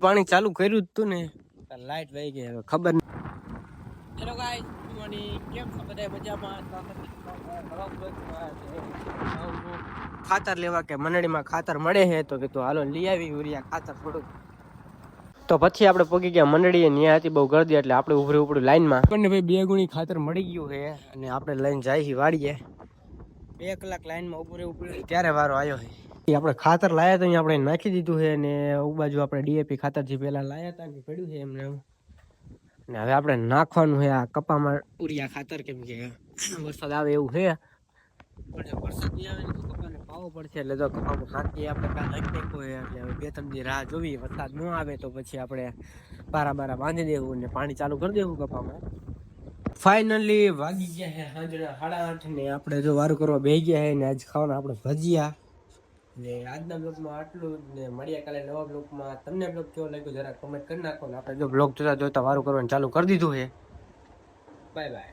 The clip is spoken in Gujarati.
પાણી ચાલુ કર્યું જ તું ને લાઈટ વહી ગઈ હવે ખબર નહીં. Hello guys, good morning. કેમ છો બધા? મજામાં? ખાતર લેવા કે મંડળીમાં ખાતર મળે છે તો કીધું હાલો લઈ આવી યુરિયા ખાતર થોડુંક. તો પછી આપણે પહોંચી ગયા મંડળીએ. ન્યા હતી બહુ ગરદી એટલે આપણે ઉભરી ઉપડું લાઈનમાં. આપણને ભાઈ 2 ગુણી ખાતર મળી ગયું છે અને આપણે લઈને જાય છીએ વાડીએ. 2 કલાક લાઈનમાં ઉભું રહેવું પડ્યું ત્યારે વારો આવ્યો છે. આપણે ખાતર લાયા તો અહીંયા આપણે નાખી દીધું છે અને ઉ બાજુ આપણે ડીએપી ખાતર જે પહેલા લાયા હતા ને પડ્યું છે એમને. અને હવે આપણે નાખવાનું છે આ કપામાં ઉરિયા ખાતર, કેમ કે વરસાદ આવે એવું છે. પણ વરસાદ નહીં આવે ને તો કપાને પાવો પડશે એટલે તો કપામાં નાખીએ આપણે કાં નાખી નાખ્યું હોય એટલે હવે 2-3 દી રાહ જોવી. વરસાદ ન આવે તો પછી આપણે બારા બાંધી દેવું ને પાણી ચાલુ કરી દેવું કપામાં. ફાઇનલી વાગી ગયા છે સાંજના 8:30 ને આપણે જો વારું કરવા બેસી ગયા છે ને આજ ખાવાના આપણે ભજીયા. ને આજના બ્લોગમાં આટલું જ ને મળ્યા કાલે નવા બ્લોગમાં. તમને બ્લોગ કેવો લાગ્યો જરા કમેન્ટ કરી નાખો ને આપણે જો બ્લોગ જોતા વારું કરવાનું ચાલુ કરી દીધું છે. Bye bye.